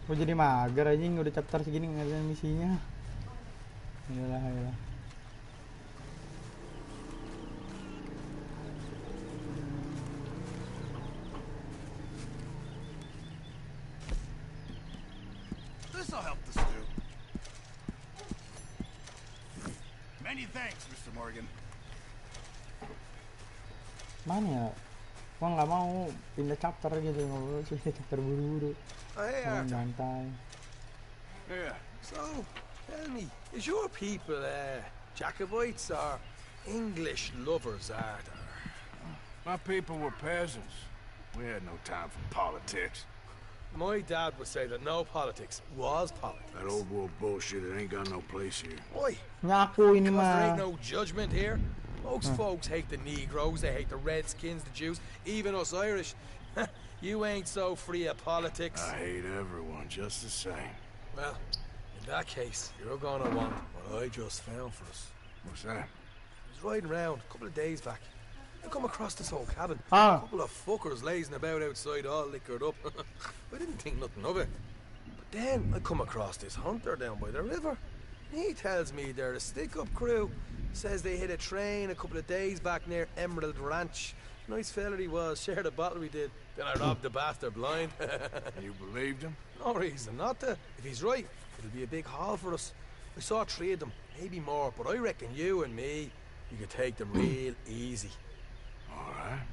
Gue jadi mager anjing, udah chapter segini ngeliatin misinya. Yalah. This'll help the stew. Many thanks, Mr. Morgan. Mana ya? Gua nggak mau pindah chapter gitu, ngobrol sih chapter buru-buru. Oh, hey, Arthur. Santai. Yeah. So, tell me, is your people Jacobites or English lovers, Arthur? My people were peasants. We had no time for politics. My dad would say that no politics was politics. That old world bullshit, it ain't got no place here. Why? Ngaku ini Because there ain't mah. no judgment here. Most folks hate the Negroes, they hate the Redskins, the Jews, even us Irish. You ain't so free of politics. I hate everyone just the same. Well, in that case, you're gonna want what I just found for us. What's that? I was riding around a couple of days back. I come across this old cabin. Ah. A couple of fuckers lazing about outside all liquored up. I didn't think nothing of it. But then I come across this hunter down by the river. He tells me they're a stick-up crew. Says they hit a train a couple of days back near Emerald Ranch. Nice fella he was, shared a bottle we did. Then I robbed the bastard blind. You believed him? No reason not to. If he's right, it'll be a big haul for us. I saw 3 of them, maybe more, but I reckon you and me, you could take them real easy. All right.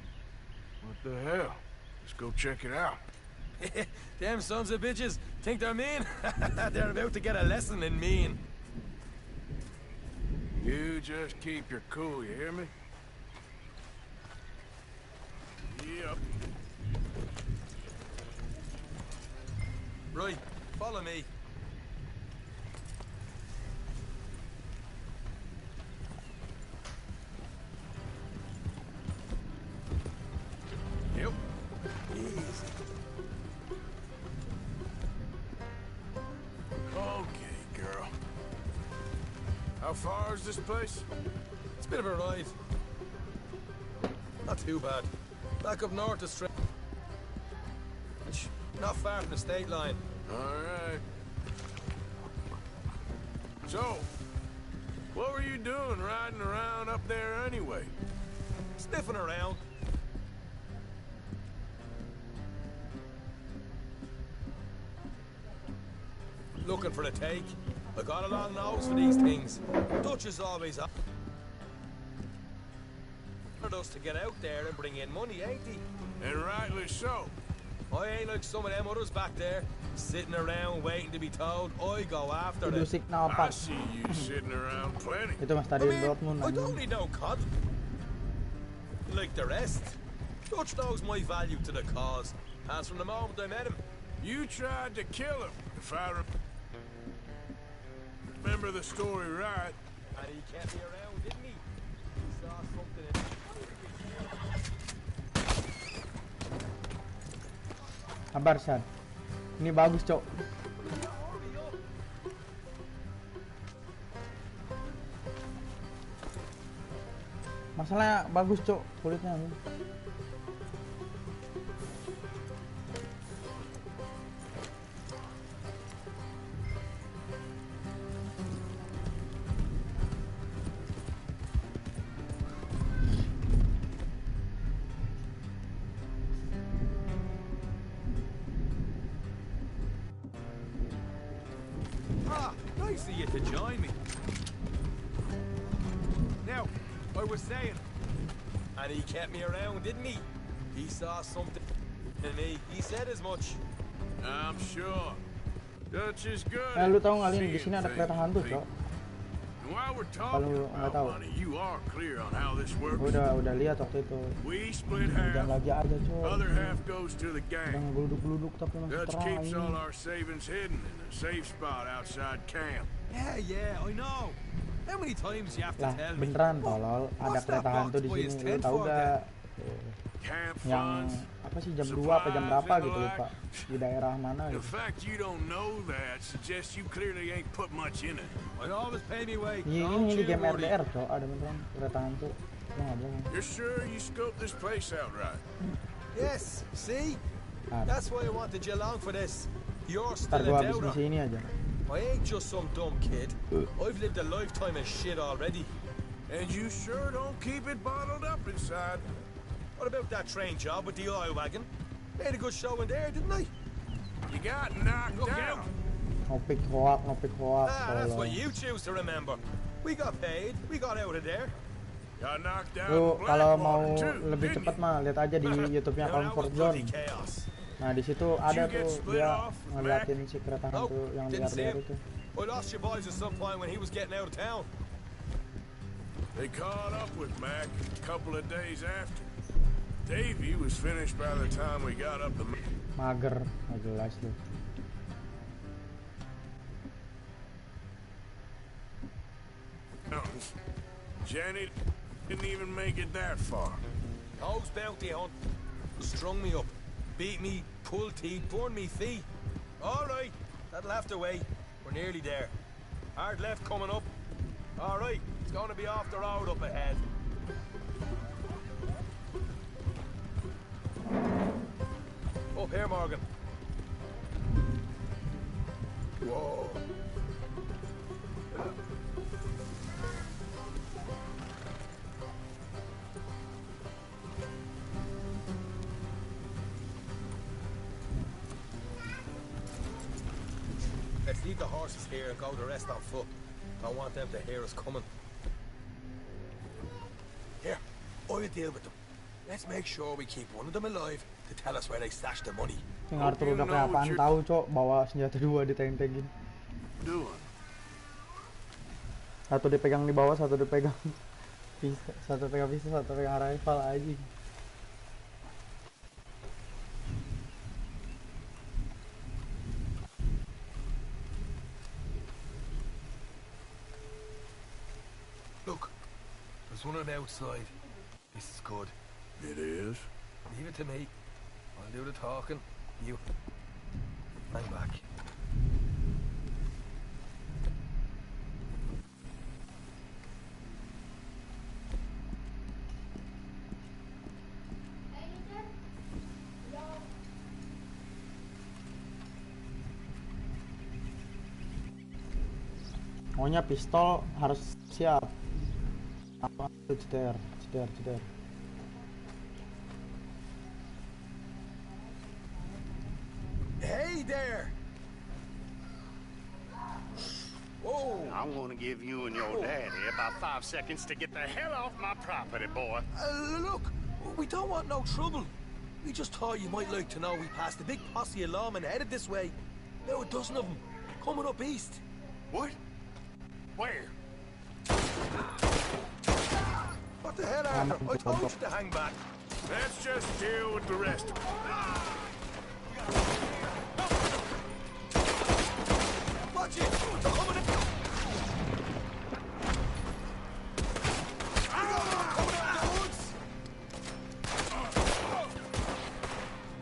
What the hell? Let's go check it out. Them sons of bitches think they're mean. They're about to get a lesson in mean. You just keep your cool, you hear me? Yep. Right, follow me. Yep. Easy. Okay, girl. How far is this place? It's a bit of a ride. Not too bad. Back up north to straight. Not far from the state line. All right. So, what were you doing riding around up there anyway? Sniffing around. Looking for a take. I got a long nose for these things. Dutch is always up. For us to get out there and bring in money, ain't he? And rightly so. I ain't like some of them others back there, sitting around waiting to be told. I go after them. Itu signal I apa? see you sitting around plenty. Itu mas I tadi mean, Dortmund I anjing. don't need no cod. Like the rest. Dutch knows my value to the cause. As from the moment I met him. You tried to kill him, if I remember the story right. And he kept me around, didn't he? He saw something in... Sabar, San. Ini bagus, Cok. Masalahnya bagus, Cok, kulitnya. Ah, nice of you to join me. Now, I was saying, and he kept me around, didn't he? He saw something in me. He said as much. I'm sure. Dutch is good. Lu tahu nggak, Lin, di seeing sini ada kereta things, hantu, people. Cok. And while we're talking Kalau nggak about tahu. money, you are clear on how this works. Udah lihat waktu itu. We split Jangan half. lagi aja, Cok. Other half goes to the Udah gang. ngegeluduk-geluduk tapi masih Dutch terang keeps all ini. our savings hidden in a safe spot outside camp. Yeah, I know. How many times you have to Lah, tell me? beneran tolol, ada What's that kereta hantu box di by his sini. Lu tent tahu for, gak? Camp Yang funds. apa sih jam 2 apa jam berapa gitu lupa. Di daerah mana The gitu. fact you don't know that suggests you clearly ain't put much in it. I always pay me way. Ini di game RDR, Cok, ada beneran kereta hantu. Ya nggak bohong. You're sure you scoped this place out right? Yes, see? Ada. That's why I wanted you along for this. You're Ntar still gua a habis doubter. misi ini aja. I ain't just some dumb kid. I've lived a lifetime of shit already. And you sure don't keep it bottled up inside. What about that train job with the oil wagon? Made a good show in there, didn't I? You got knocked Look down. out. Ngopik hoak. That's what Tolong. you choose to remember. We got paid. We got out of there. Got knocked down Lu in kalau mau Blackwater too, lebih didn't cepat you? mah lihat aja di YouTube-nya Now, that was Comfort bloody Zone. chaos. Nah di situ ada get tuh split dia off with ngeliatin si kereta hantu Nope, yang didn't see liar-liar him. itu. I lost your boys at some point when he was getting out of town. They caught up with Mac a couple of days after. Davey was finished by the time we got up the... Mager, nggak jelas lu. mountains. Janet didn't even make it that far. Those bounty hunt strung me up, beat me, pulled teeth, burned me feet. All right, that'll have to wait. We're nearly there. Hard left coming up. All right, it's going to be off the road up ahead. Up here, Morgan. Whoa. Let's leave the horses here and go the rest on foot. I want them to hear us coming. Here, I'll deal with them. Let's make sure we keep one of them alive to tell us where they stashed the money. Yang Arthur udah kayak apaan tahu cok, bawa senjata dua ditentengin. Doing. Satu dipegang di bawah, satu dipegang pistol, satu pegang pistol, satu pegang rifle aja. Look, there's one on the outside. This is good. It is? Leave it to me. I'll do the talking. You hang back. Maunya pistol harus siap. Apa itu ceder. Hey there! Whoa! I'm gonna give you and your daddy about 5 seconds to get the hell off my property, boy. Look, we don't want no trouble. We just thought you might like to know we passed a big posse of lawmen headed this way. Now a dozen of them, coming up east. What? Where? What the hell, Arthur? I told you to hang back. Let's just deal with the rest of them. Watch it! They're coming in! Coming out of the woods!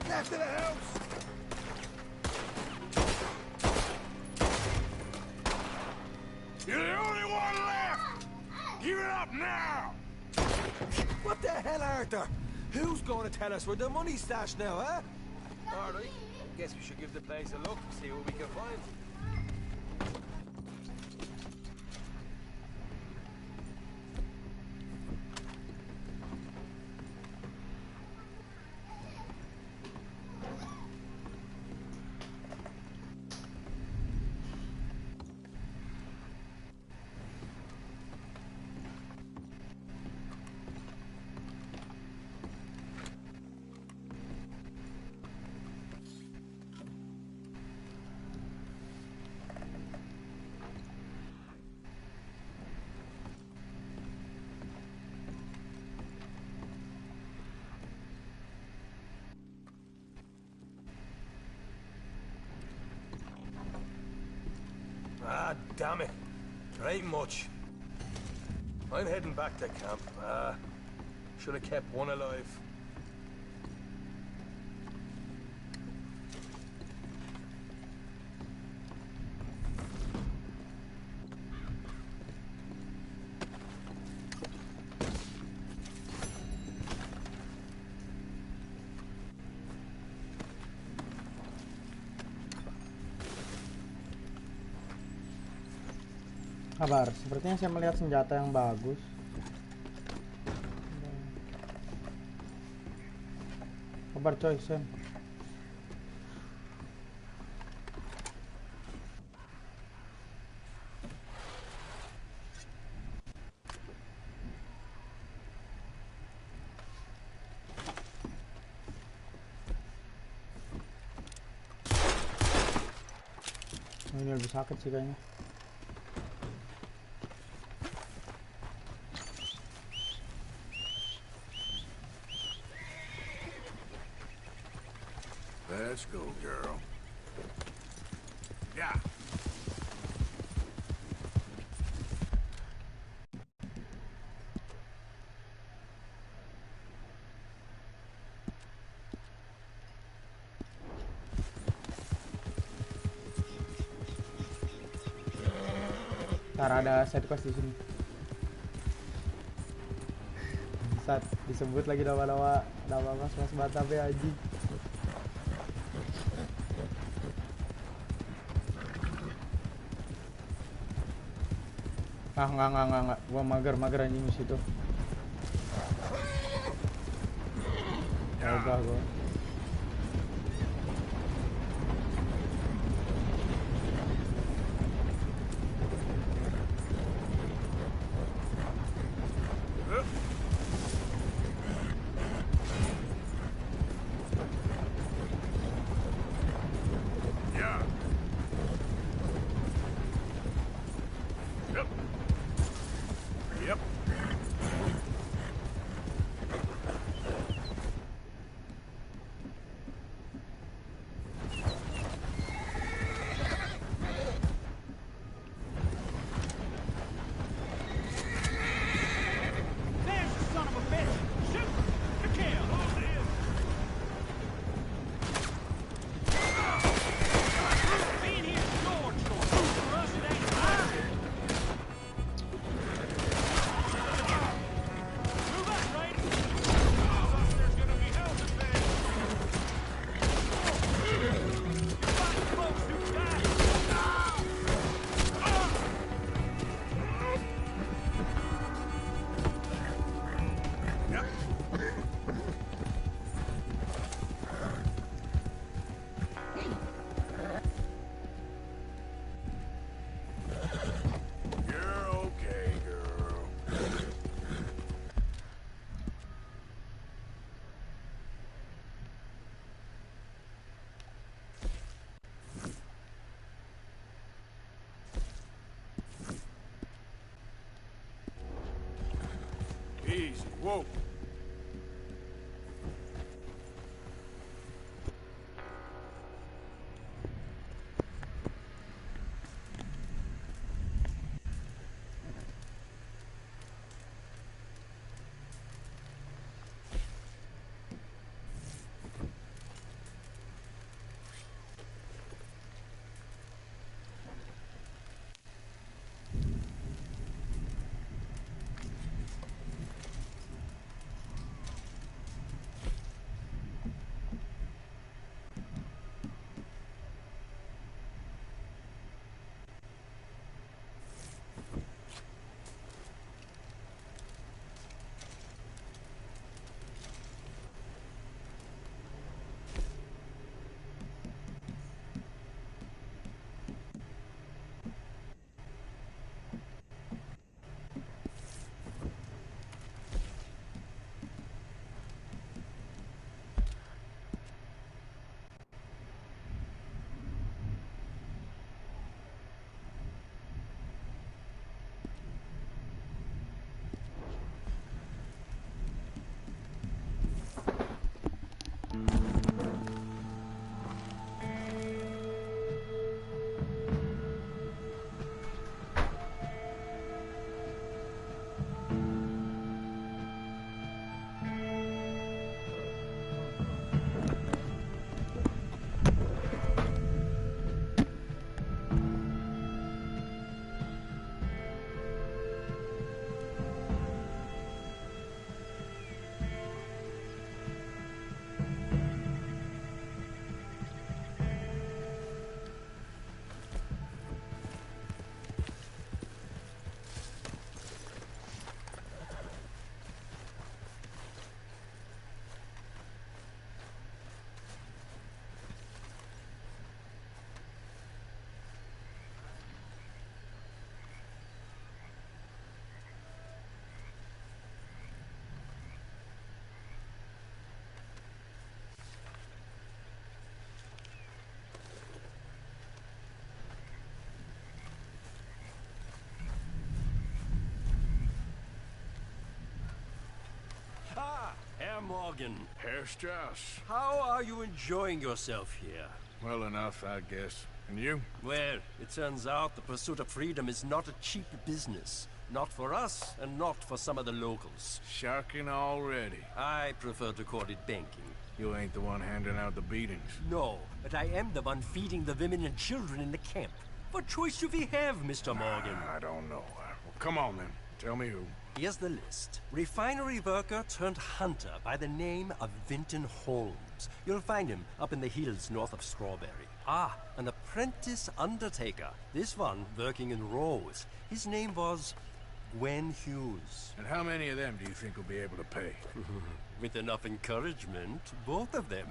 Left of the house! You're the only one left! Give it up now! What the hell, Arthur? Who's going to tell us where the money's stashed now, huh? All right. Guess we should give the place a look, see what we can find. Ah, damn it. There ain't much. I'm heading back to camp. Should have kept one alive. Kabar, sepertinya saya melihat senjata yang bagus. Kabar coy, Sam. Oh, ini lebih sakit sih kayaknya. Let's go, girl. Yeah. Ntar ada side quest di sini. Saat disebut lagi nama-nama mas Batam ya anjing. Enggak. Gua mager anjing di situ. Enggak gua. Yeah. Yep. Yep. There's the son of a bitch! Shoot! To kill! Being here is your choice. For us, it ain't mine. Move up, Brady! There's gonna be hell to pay. You're fighting folks who died. Yep. You're okay, girl. Easy. Whoa. Herr Morgan. Herr Strauss. How are you enjoying yourself here? Well enough, I guess. And you? Well, it turns out the pursuit of freedom is not a cheap business. Not for us, and not for some of the locals. Sharking already. I prefer to call it banking. You ain't the one handing out the beatings. No, but I am the one feeding the women and children in the camp. What choice do we have, Mr. Morgan? I don't know. Well, come on then. Tell me who. Here's the list. Refinery worker turned hunter by the name of Vinton Holmes. You'll find him up in the hills north of Strawberry. Ah, an apprentice undertaker. This one working in Rose. His name was Gwen Hughes. And how many of them do you think will be able to pay? With enough encouragement, both of them.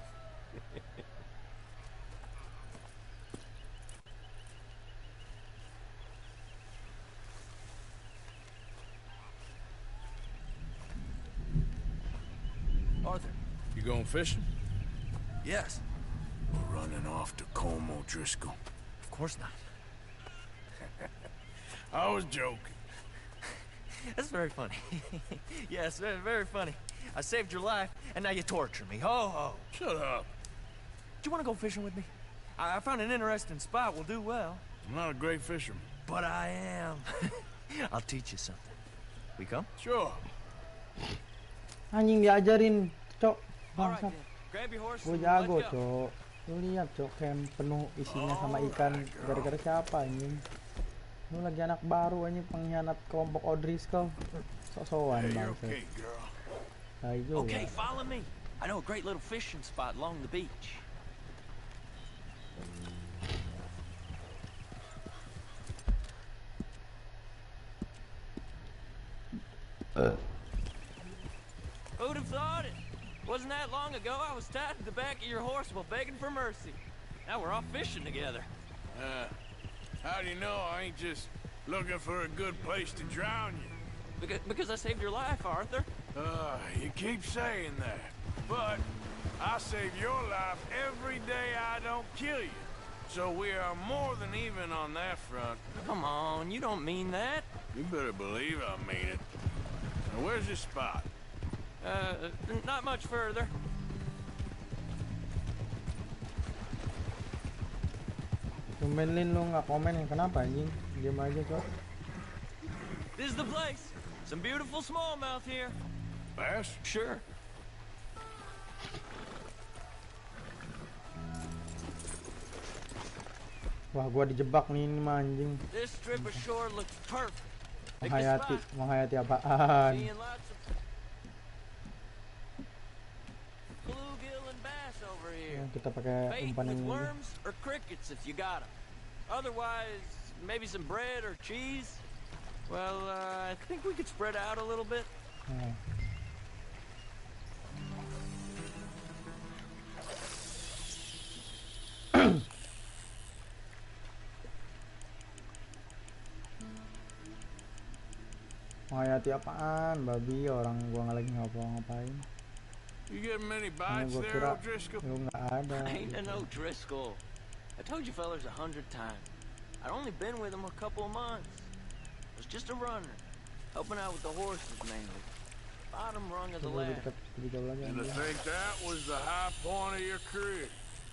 Arthur. You going fishing? Yes. We're running off to Colm O'Driscoll. Of course not. I was joking. That's very funny. Yes, very, very funny. I saved your life, and now you torture me. Ho, ho. Shut up. Do you want to go fishing with me? I found an interesting spot. We'll do well. I'm not a great fisherman. But I am. I'll teach you something. We come? Sure. Anjing diajarin, cok. All right, Bangsat. then. Grab your horse Gue and jago, let's go. cok. Lu lihat, cok, camp penuh isinya sama ikan. Gara-gara siapa, anjing? Lu lagi anak baru, anjing, pengkhianat kelompok O'Driscoll. Sok-sokan, Hey, you're bangsat. okay, girl. Ayo, Okay, follow me. I know a great little fishing spot along the beach. Who'd have thought it? Wasn't that long ago I was tied to the back of your horse while begging for mercy. Now we're off fishing together. How do you know I ain't just looking for a good place to drown you? Because I saved your life, Arthur. You keep saying that. But I save your life every day I don't kill you. So we are more than even on that front. Come on, you don't mean that. You better believe I mean it. Now, where's this spot? Not much further. Tumbenlin lu nggak komen, kenapa, anjing? Diam aja, cok. This is the place. Some beautiful smallmouth here. Bass? Sure. Wah, gua dijebak nih ini mah, anjing. This strip of shore looks perfect. Pick a Menghayati, spot. menghayati apaan? Seeing lots of bluegill and bass over here. Kita pakai Bait umpan with ini aja. worms or crickets if you got them. Otherwise, maybe some bread or cheese. Well, I think we could spread out a little bit. Nah. Menghayati apaan, babi? Orang gua nggak lagi ngapa-ngapain. You getting many Mana bites gua there, kira O'Driscoll? lu nggak ada. Ain't a no Driscoll. I told you fellas 100 times. I'd only been with him a couple of months. I was just a runner, helping out with the horses mainly. Bottom rung of the Coba lebih ladder. dekat, lebih jauh lagi, And to anjing. think that was the high point of your career.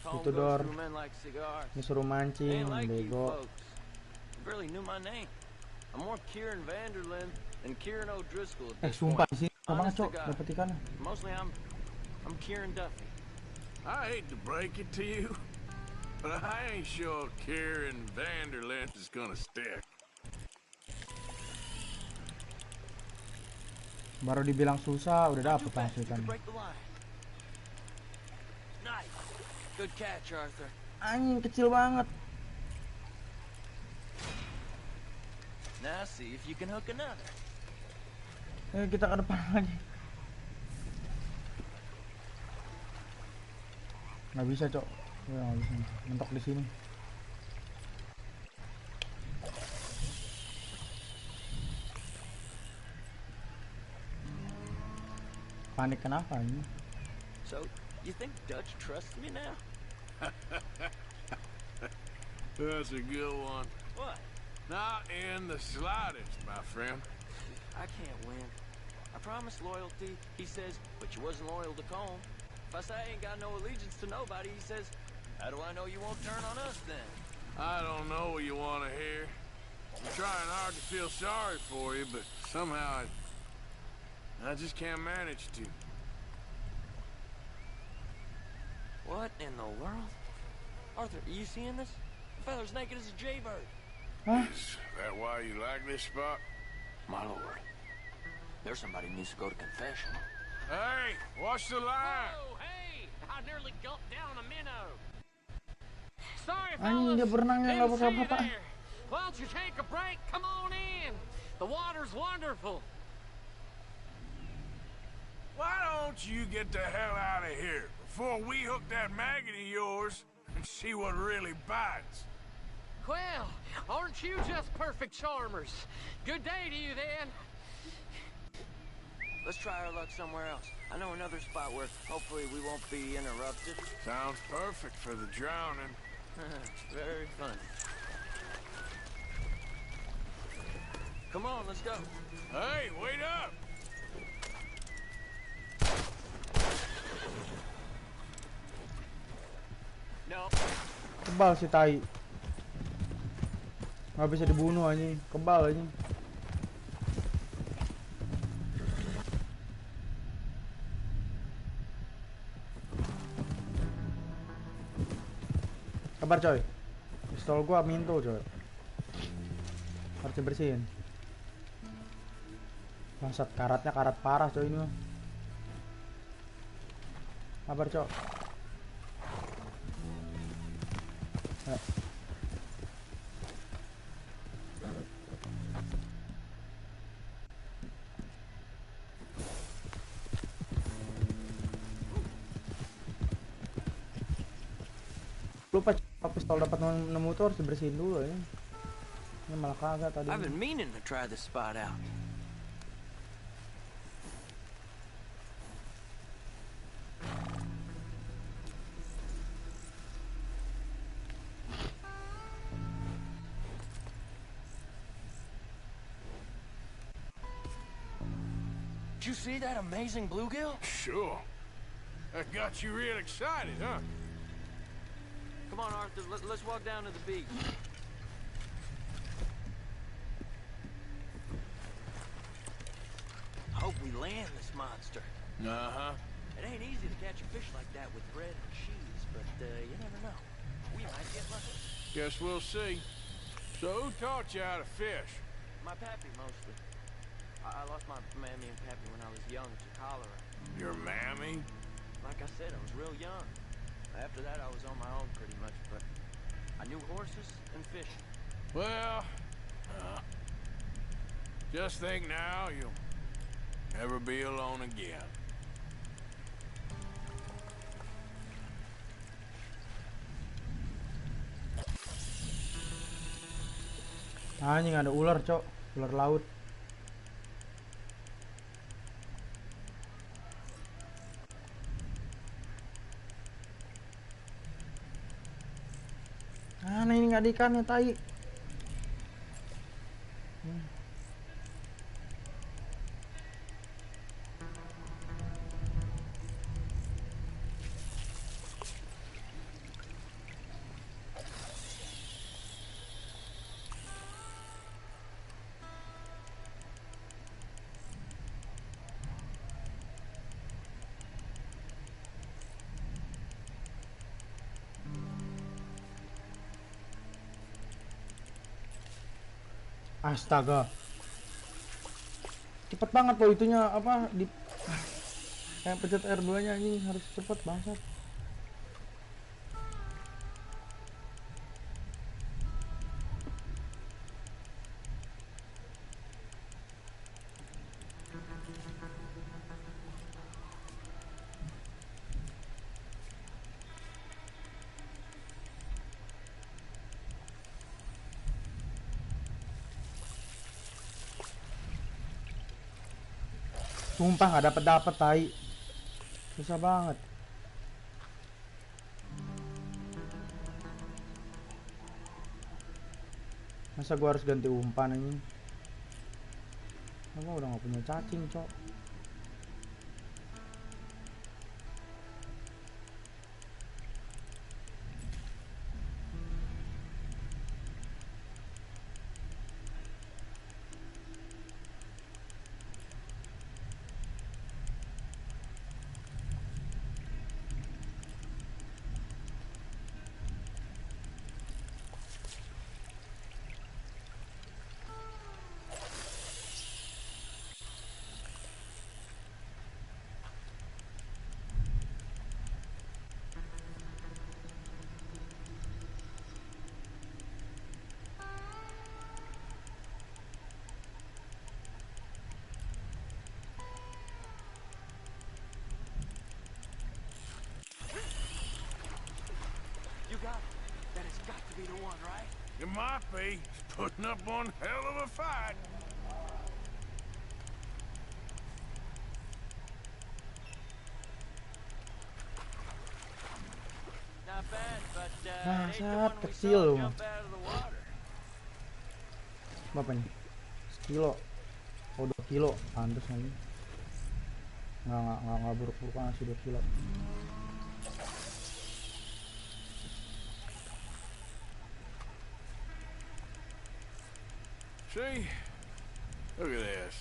Home Itu, goes Dor. through men like cigars. Ini suruh They mancing, ain't like you bego. folks. You barely knew my name. I'm more Kieran Vanderlyn than Kieran O'Driscoll at this Sumpah point. di sini banget, Honest to cok, God. dapet ikannya. Mostly I'm Kieran Duffy. I hate to break it to you, but I ain't sure Kieran Vanderlyn is gonna stick. Baru dibilang susah, udah Not dapet too fast, langsung you could ikannya. break the line. Nice. Good catch, Arthur. Anjing kecil banget. Now see if you can hook another. Kita ke depan lagi. Nggak bisa, cok. Ya, nggak bisa. Mentok di sini. Panik kenapa ini? So, you think Dutch trusts me now? That's a good one. What? Not in the slightest, my friend. I can't win. I promised loyalty, he says, but you wasn't loyal to Colm. If I say I ain't got no allegiance to nobody, he says, how do I know you won't turn on us then? I don't know what you want to hear. I'm trying hard to feel sorry for you, but somehow I just can't manage to. What in the world? Arthur, are you seeing this? The fella's naked as a jaybird. Hah? Is that why you like this spot? My lord. There's somebody who needs to go to confession. Hey, watch the line! Whoa, hey! I nearly gulped down a minnow. Sorry, Anjing dia fellas. berenangnya nggak Didn't see you apa-apa. there. Why don't you take a break? Come on in. The water's wonderful. Why don't you get the hell out of here before we hook that maggot of yours and see what really bites? Well, aren't you just perfect charmers? Good day to you, then. Let's try our luck somewhere else. I know another spot where hopefully we won't be interrupted. Sounds perfect for the drowning. Very funny. Come on, let's go. Hey, wait up! No. Kebal si tai. Nggak bisa dibunuh anjing. Kebal anjing. Kabar coy. Pistol gua minto coy. Harus dibersihin. Bangsat, karatnya karat parah coy ini mah. Kabar coy. Ya. Lupa pistol dapat nemu tuh harus dibersihin dulu ya. Ini malah kagak tadi. I've been meaning to try this spot out. Did you see that amazing bluegill? Sure. That got you real excited, huh? Come on, Arthur, let's walk down to the beach. Hope we land this monster. Uh-huh. It ain't easy to catch a fish like that with bread and cheese, but you never know. We might get lucky. Guess we'll see. So who taught you how to fish? My pappy, mostly. I lost my mammy and pappy when I was young to cholera. Your mammy? Like I said, I was real young. After that, I was on my own pretty much, but I knew horses and fishing. Well, just think now you'll never be alone again. Anjing ada ular, cok. Ular laut. Nah ini nggak ada ikannya, tai. Astaga, cepet banget loh itunya apa di kayak pencet R2 nya ini harus cepet banget. Sumpah nggak dapet tai, susah banget. Masa gua harus ganti umpan ini? Gua udah nggak punya cacing, cok. my fee is putting up one hell of a fight. Not bad, but it ain't the Bangsat, one we kecil saw lu. jump out of the water. Berapa nih? Sekilo. Oh 2 kilo. Pantes aja. Nggak buruk-buruk banget sih 2 kilo. See? Look at this.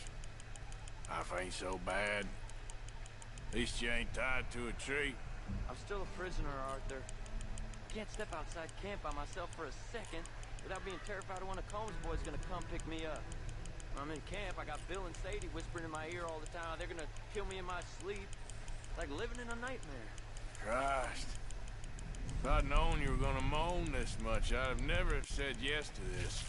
Life ain't so bad. At least you ain't tied to a tree. I'm still a prisoner, Arthur. Can't step outside camp by myself for a second without being terrified of one of Combs' boys gonna come pick me up. When I'm in camp, I got Bill and Sadie whispering in my ear all the time. They're gonna kill me in my sleep. Like living in a nightmare. Christ. If I'd known you were gonna moan this much, I'd have never have said yes to this.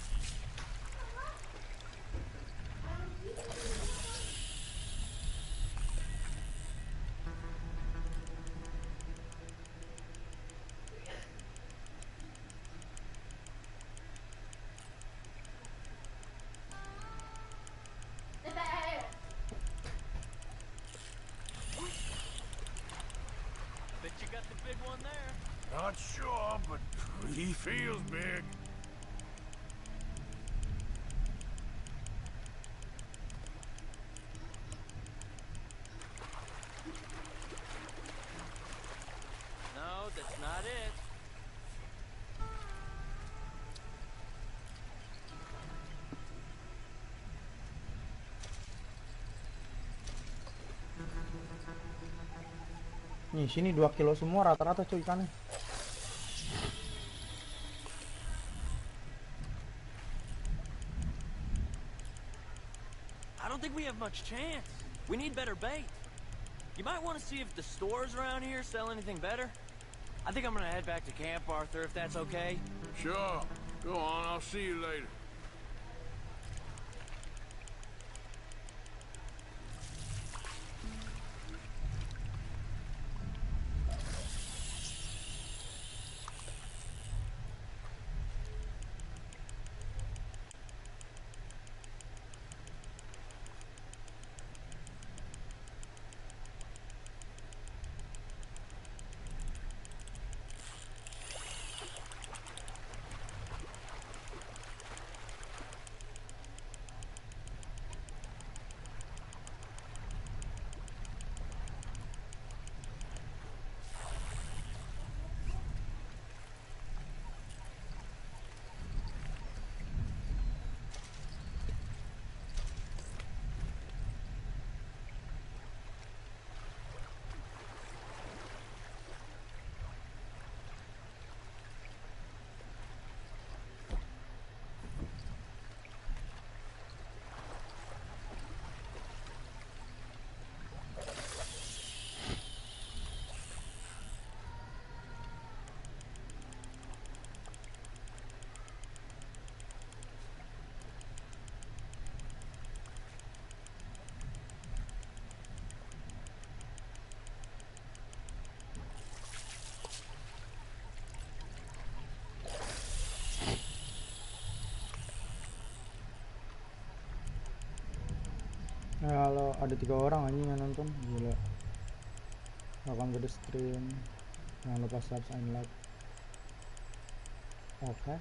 Bet you got the big one there. Not sure, but he feels big. No, that's not it. Nih sini 2 kilo semua rata-rata cuy ikannya. I don't think we have much chance. We need better bait. You might want to see if the stores around here sell anything better. I think I'm gonna head back to camp, Arthur, if that's okay. Sure. Go on, I'll see you later. Nah, kalau ada 3 orang anjing yang nonton, gila. Welcome to the stream. Jangan lupa subscribe and like. Oke.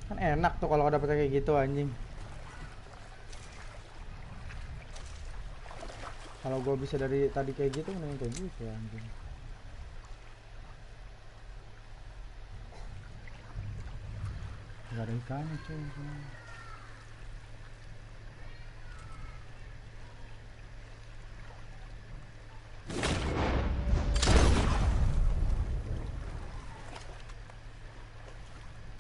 Kan enak tuh kalau dapet kayak gitu anjing. Kalau gue bisa dari tadi kayak gitu, mending kayak gitu anjing. Gak ada ikannya cuy.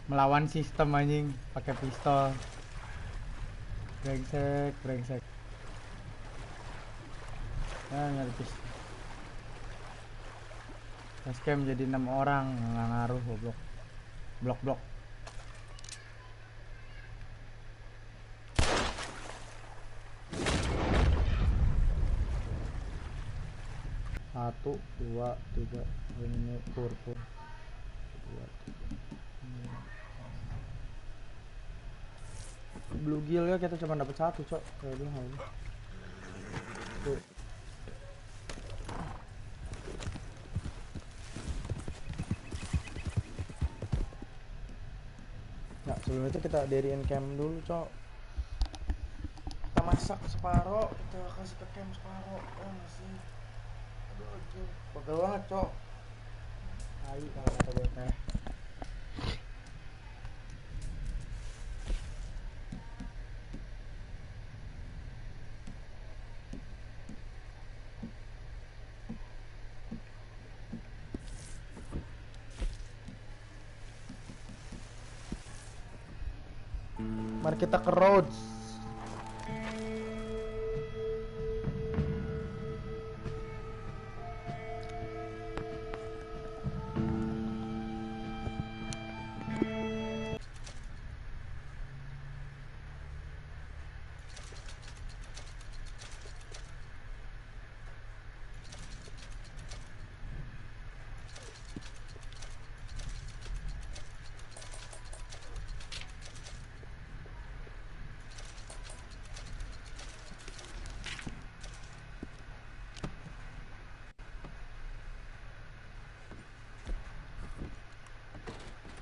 Melawan sistem anjing pakai pistol. Brengsek. Nyari pistol. Scam jadi 6 orang, nggak ngaruh goblok. Blok. Satu, dua, tiga, ini pur. Blue gill ya kita cuma dapat 1 cok kayak dulu hal ini. Tuh. Nah sebelum itu kita diriin camp dulu cok. Kita masak separoh, kita kasih ke camp separoh. Oh masih. Aduh, pegel banget cok. Tai kalau kata gue teh. Mari kita ke Rhodes.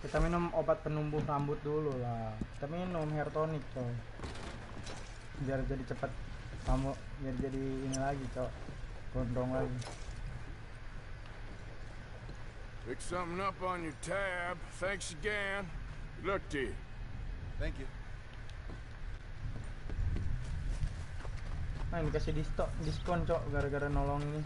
Kita minum obat penumbuh rambut dulu lah. Kita minum hair tonic coy. Biar jadi cepet kamu, biar jadi ini lagi cok, gondrong lagi. Pick something up on your tab. Thanks again. Good luck to you. Thank you. Nah ini kasih diskon cok gara-gara nolong ini.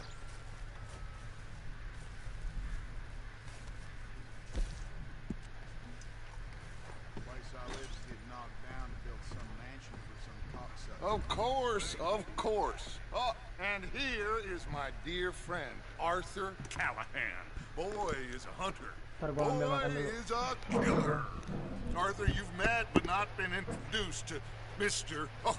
Of course. Oh, and here is my dear friend, Arthur Callahan. Boy is a hunter. Boy is a killer. Arthur, you've met but not been introduced to Mr. Oh,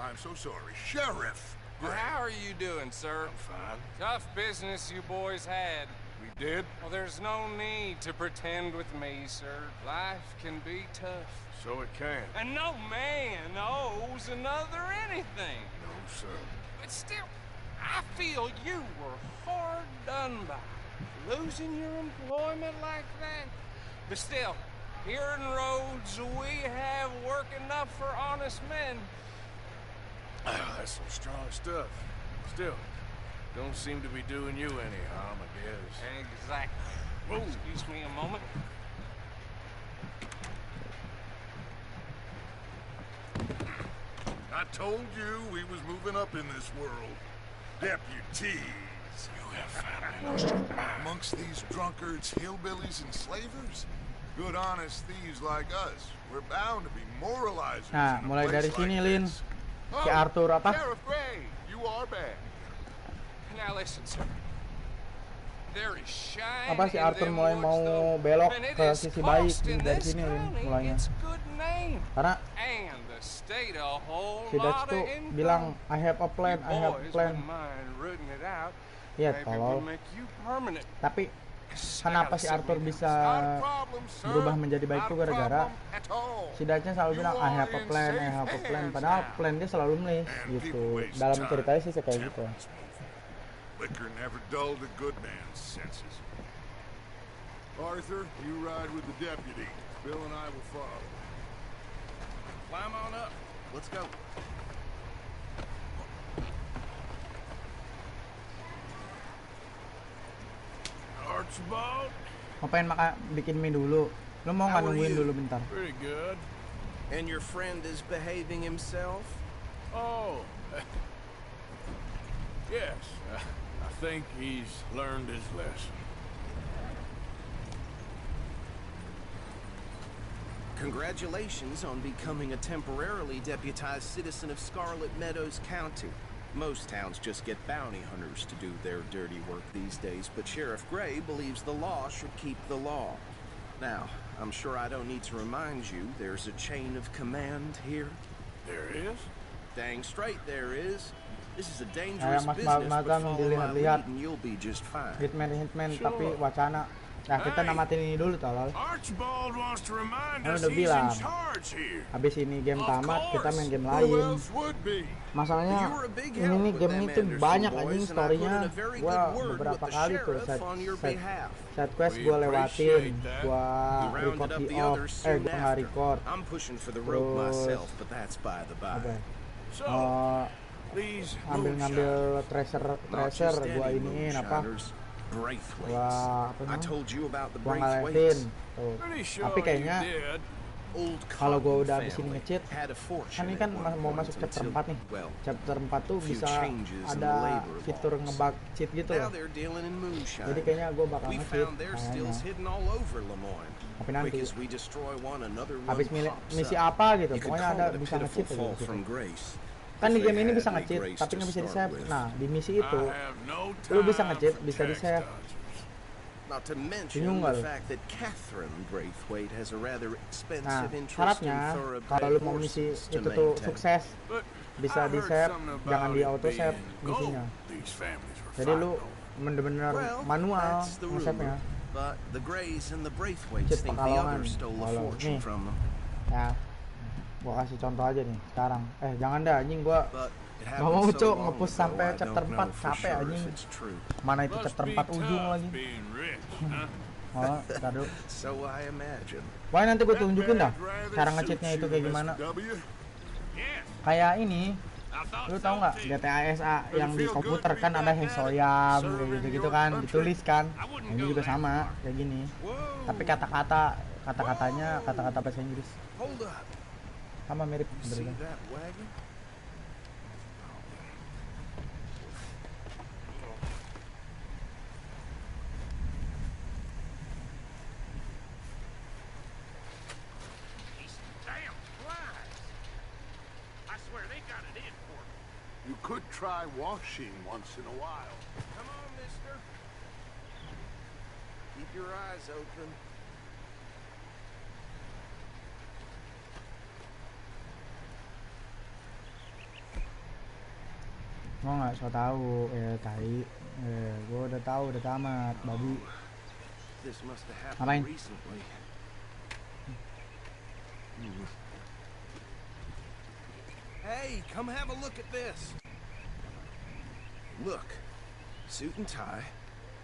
I'm so sorry, Sheriff. Well, how are you doing, sir? I'm fine. Tough business you boys had. We did? Well, there's no need to pretend with me, sir. Life can be tough. So it can. And no man owes another anything. No, sir. But still, I feel you were hard done by. Losing your employment like that. But still, here in Rhodes, we have work enough for honest men. That's some strong stuff. Still, don't seem to be doing you any harm, I guess. Exactly. Whoa. Excuse me a moment. I told you we was moving up in this world. Deputies. You have family most Amongst these drunkards, hillbillies, and slavers? Good honest thieves like us. We're bound to be moralizers. Nah, in a mulai dari place sini, like Lin. this. Si Arthur apa? Sheriff Gray, you are bad. Now listen, sir. There is shine Apa si Arthur mulai mau belok ke sisi baik dari sini, Lin, mulainya. Karena si Dutch tuh bilang I have a plan. Iya tolol. Tapi kenapa si Arthur bisa berubah menjadi baik tuh gara-gara si Dutch-nya selalu bilang I have a plan. Padahal plan dia selalu miss gitu. Dalam ceritanya sih kayak gitu. Liquor never dulled a good man's senses. Arthur, you ride with the deputy. Bill and I will follow. Climb on up. Let's go. Archibald? Mau pengen bikin mie dulu. Lu mau nggak nungguin dulu bentar? Pretty good. And your friend is behaving himself? Oh. Yes. I think he's learned his lesson. Congratulations on becoming a temporarily deputized citizen of Scarlet Meadows County. Most towns just get bounty hunters to do their dirty work these days, but Sheriff Gray believes the law should keep the law. Now, I'm sure I don't need to remind you there's a chain of command here. There is? Dang straight there is. This is a dangerous business, but follow my lead and you'll be just fine. Hitman, tapi wacana. Nah, kita namatin ini dulu, tolol. Archibald wants to remind Kan us udah he's bilang, in charge here. habis ini game tamat, kita main game lain. Masalahnya, ini nih game ini tuh banyak anjing story-nya. Gua beberapa kali tuh set quest gua lewatin, gua record di off, gua nggak record. Terus, apa ngambil treasure gua iniin apa? Wah, apa gua ngaletin tuh. Tapi kayaknya kalau gua udah habis ini nge-cheat, kan ini kan mau masuk chapter 4 nih. Chapter 4 tuh bisa ada fitur ngebug cheat gitu loh. Jadi kayaknya gua bakal nge-cheat kayaknya. Tapi nanti habis misi apa gitu, pokoknya ada bisa nge-cheat gitu. Kan di game ini bisa nge-cheat, tapi nggak bisa di-save. Nah, di misi itu, lu bisa nge-cheat, bisa di-save. Bingung nggak lu? Nah, syaratnya, kalau lu mau misi itu tuh sukses, bisa di-save, jangan di auto-save misinya. Jadi lu bener-bener manual nge-save-nya. Cheat Pekalongan. Kalau nih, ya. Gua kasih contoh aja nih sekarang. Jangan dah anjing, gua nggak mau cok nge-push sampai chapter 4, capek anjing. Mana itu chapter 4 ujung lagi. Oh, ntar dulu. Wah, nanti gua tunjukin dah cara nge-cheatnya itu kayak gimana. Kayak ini, lu tau nggak GTA SA yang di komputer kan ada Hesoyam kayak gitu-gitu kan, ditulis kan. Ini juga sama kayak gini. Tapi kata-katanya kata-kata bahasa Inggris. Sama mirip bener. You could try washing once in a while. Come on, mister. Keep your eyes open. Mau nggak so tahu tai gue udah tahu udah tamat babi ngapain Hey, come have a look at this. Look, suit and tie,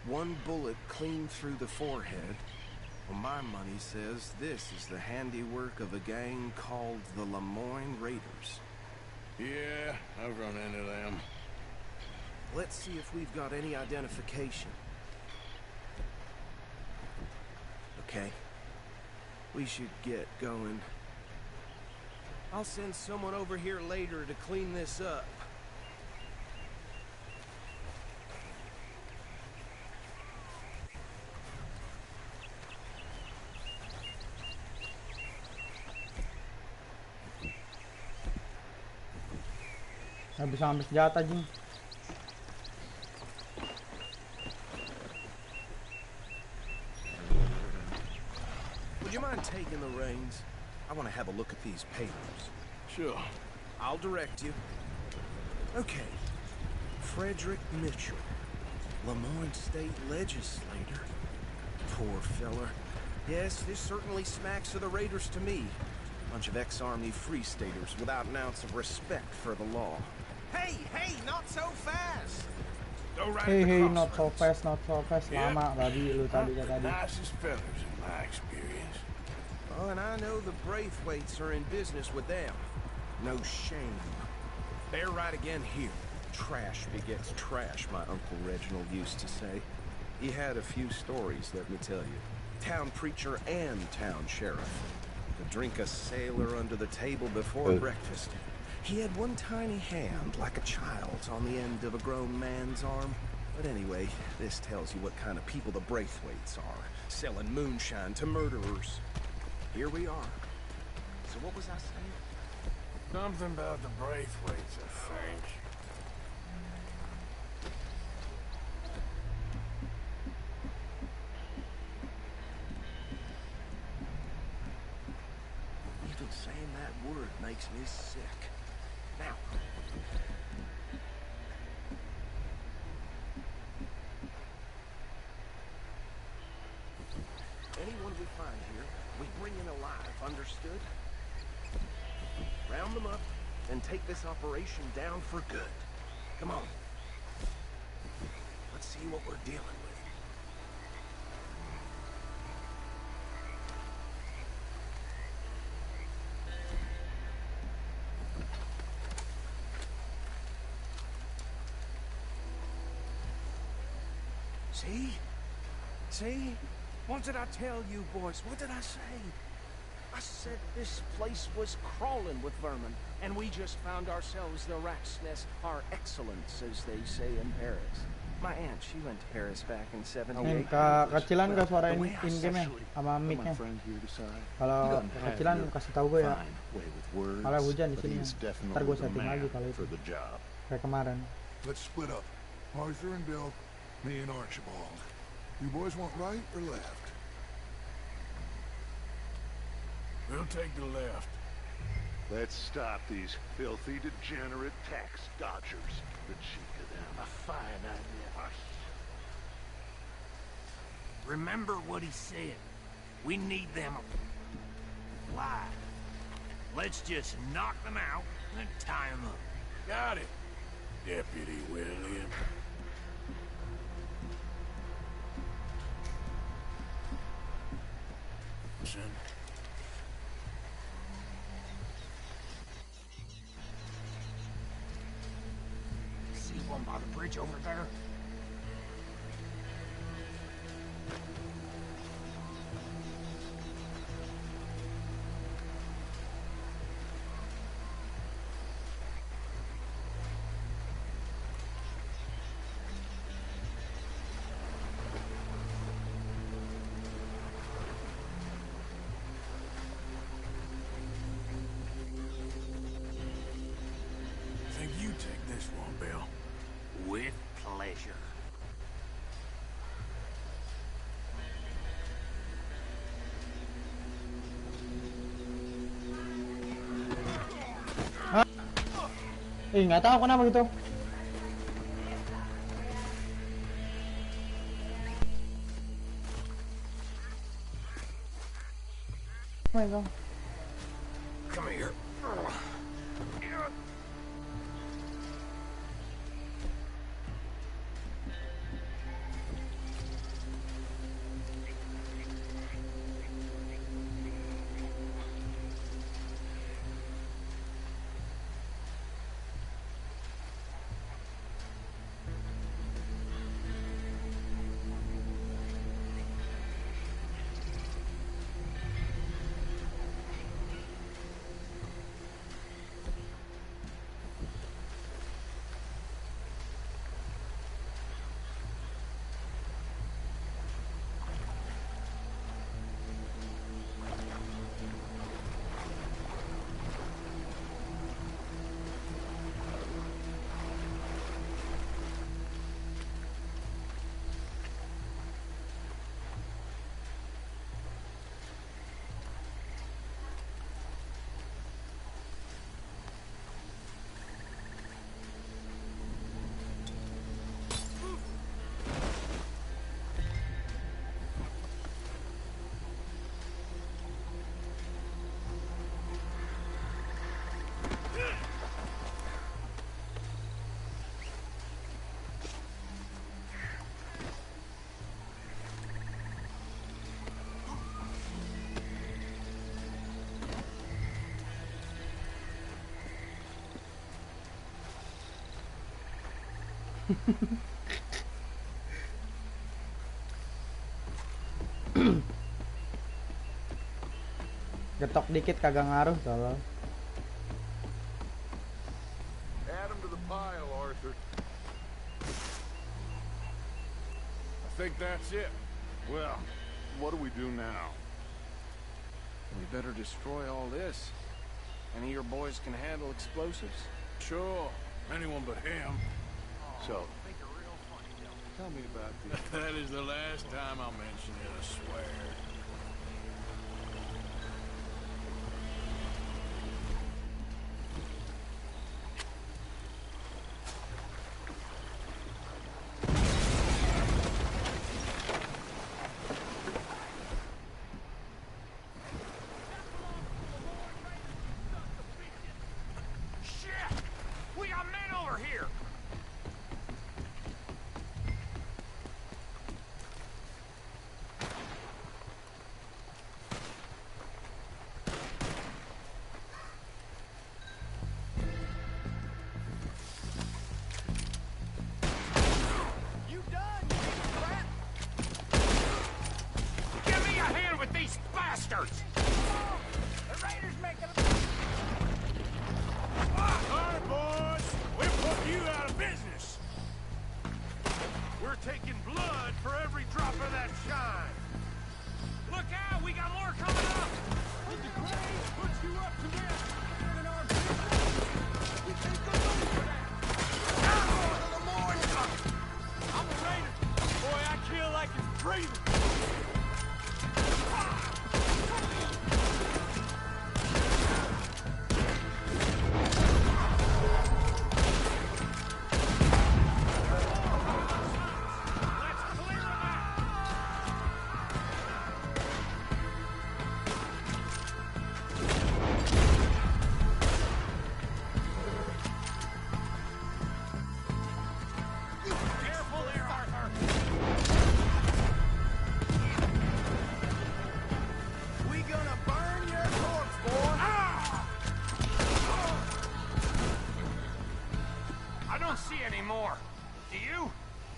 one bullet clean through the forehead. Well, my money says this is the handiwork of a gang called the Lemoyne Raiders. Yeah, I've run into them. Let's see if we've got any identification. Okay. We should get going. I'll send someone over here later to clean this up. Nggak bisa ambil senjata Jing. Would you mind taking the reins? I want to have a look at these papers. Sure. I'll direct you. Okay. Frederick Mitchell, Lemoyne State Legislator. Poor feller. Yes, this certainly smacks of the Raiders to me. Bunch of ex-Army Free Staters without an ounce of respect for the law. Hey, not so fast! Hey, not so fast, lama tadi lu tadi. Nicest fellas in my experience. Oh, and I know the Braithwaites are in business with them. No shame. They're right again here. Trash begets trash, my Uncle Reginald used to say. He had a few stories, let me tell you. Town preacher and town sheriff. To drink a sailor under the table before breakfast. He had one tiny hand, like a child's, on the end of a grown man's arm. But anyway, this tells you what kind of people the Braithwaites are. Selling moonshine to murderers. Here we are. So what was I saying? Something about the Braithwaites, I think. Often saying that word makes me sick. Now, anyone we find here, we bring in alive, understood? Round them up and take this operation down for good. Come on. Let's see what we're dealing with. See? See? What did I tell you, boys? What did I say? I said this place was crawling with vermin, and we just found ourselves the rat's nest par excellence, as they say in Paris. My aunt, she went to Paris back in 78. Kecilan gak suara in-game-nya sama mic-nya. Kalau kecilan kasih tahu gue ya. Malah hujan di sini. Ntar gue setting lagi kali itu. Kayak kemarin. Let's split up. Arthur and Bill, me and Archibald. You boys want right or left? We'll take the left. Let's stop these filthy, degenerate tax dodgers. The cheek of them. A fine idea. Remember what he said. We need them alive. Let's just knock them out and tie them up. Got it, Deputy William. See one by the bridge over there? With pleasure. Nggak tahu kenapa gitu. Oh my God. Come here. Getok dikit kagak ngaruh tolong. Add him to the pile, Arthur. I think that's it. Well, what do we do now? We better destroy all this. Any of your boys can handle explosives? Sure, anyone but him. So, tell me about this. That is the last time I'll mention it, I swear.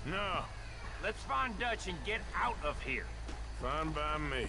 No. Let's find Dutch and get out of here. Fine by me.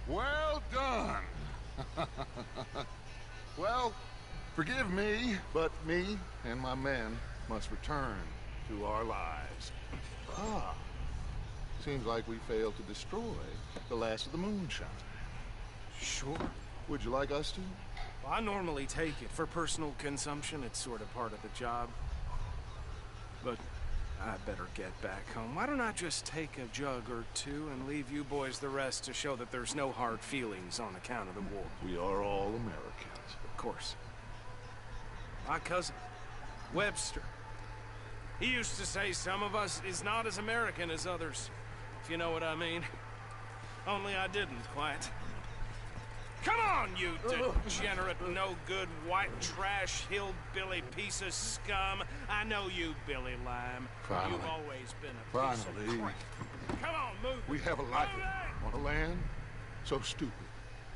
Well done. Well, forgive me, but me and my men must return to our lives. Ah, seems like we failed to destroy the last of the moonshine. Sure. Would you like us to? Well, I normally take it for personal consumption. It's sort of part of the job. But I better get back home. Why don't I just take a jug or two and leave you boys the rest to show that there's no hard feelings on account of the war? We are all Americans. Of course. My cousin, Webster, he used to say some of us is not as American as others, if you know what I mean. Only I didn't quite. Come on, you degenerate, no-good, white trash, hillbilly piece of scum. I know you, Billy Lime. Finally. You've always been a piece of crap. Come on, move. We have a life on a land so stupid,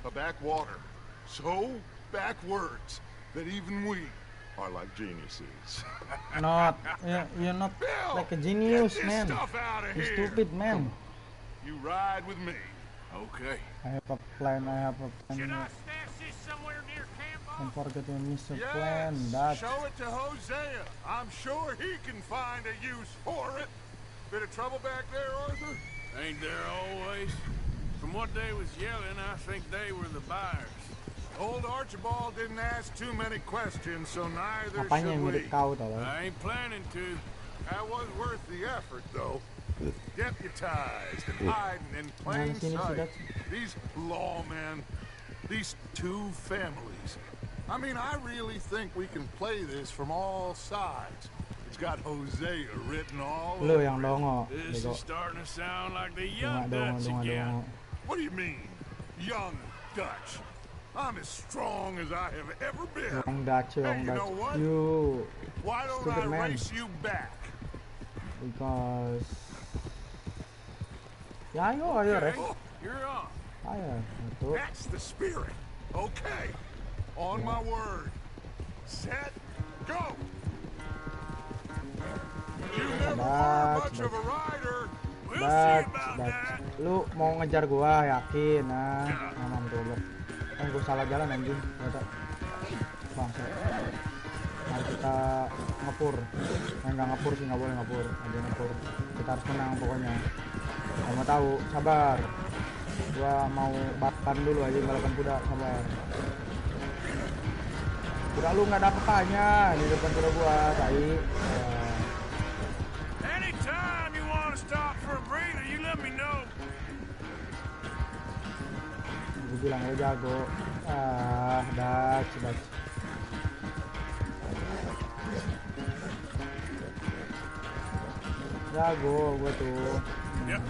a backwater so backwards that even we are like geniuses. Not, you're not Bill, like a genius, get this man. stuff out of You're here. stupid, man. You ride with me. Okay. I have a plan, I have a plan. Should I stash this somewhere near camp? Don't forget to miss a Yes, plan, that. show it to Hosea. I'm sure he can find a use for it. Bit of trouble back there, Arthur? Ain't there always? From what they was yelling, I think they were the buyers. Old Archibald didn't ask too many questions, so neither Apanya yang should mirip we. kau tau? I ain't planning to. That was worth the effort, though. Deputized and hiding in plain Mana sini sight. sudah? These lawmen, these two families. I mean, I really think we can play this from all sides. It's got Hosea written all Lu over yang it. dongo. This Bego. is starting to sound like the young Dongo, Dutch dongo, again. dongo. What do you mean, young Dutch? I'm as strong as I have ever been. Wrong Dutch, Hey, wrong you know Dutch. what? You, Why don't stupid I man. race you back? Because... Ya ayo ref. Oh, You're on. Ayo, betul. that's the spirit. Okay. On my word. Set. Go. You never were much of a rider. We'll see Dutch, about Dutch. that. Lu mau ngejar gua, yakin? Nah, aman goblok. Kan gua salah jalan anjing. Ternyata. Bangsa. Mari kita ngepur. Enggak ngepur sih, nggak boleh ngepur. Ada ngepur. Kita harus menang pokoknya. Kamu tahu, sabar. Gua mau balapan dulu aja, balapan kuda, sabar. Kuda lu nggak ada apa-apanya di depan kuda gua, tai. Anytime you want to stop for a breather, you let me know. Gue bilang lo jago. Dutch. Jago gue tuh. Yep.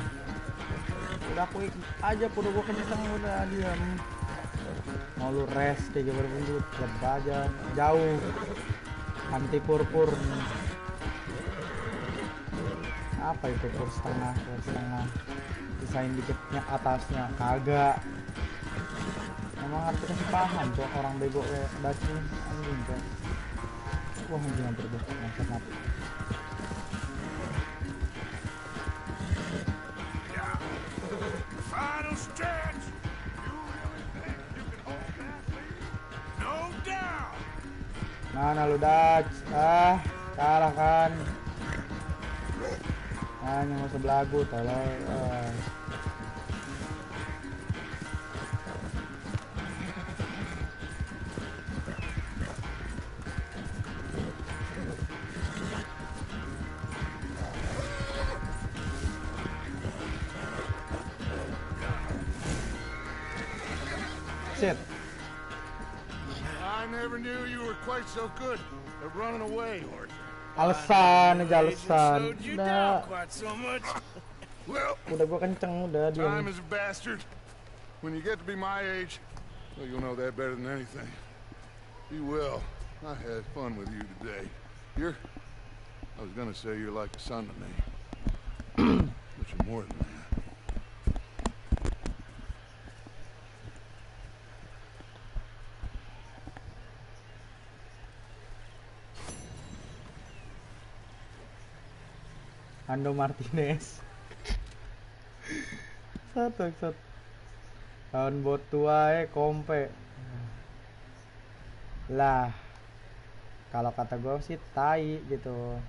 Udah quick aja, kudu gue kenceng, udah diam. Mau lu rest 30 menit, klub aja. Jauh. Anti pur. Apa itu pur setengah? Desain dikitnya atasnya, kagak. Emang harus kasih paham tuh orang bego kayak Dutch nih, anjing kan. Wah anjing hampir gue ngangkat mati. Final stretch. You really think you can hold that lead? No doubt. Mana lu Dutch? Kalah kan. Hanya mau sebelagu tolong. shit. I never knew you were quite so good at running away, Arthur. Alasan aja alasan. Udah gua kenceng udah diam. Time is a bastard. When you get to be my age, well, you'll know that better than anything. Be well. I had fun with you today. I was gonna say you're like a son to me. But you're more than that. Ando Martinez. Satu. Tahun bot tua kompe. Lah. Kalau kata gue sih tai gitu.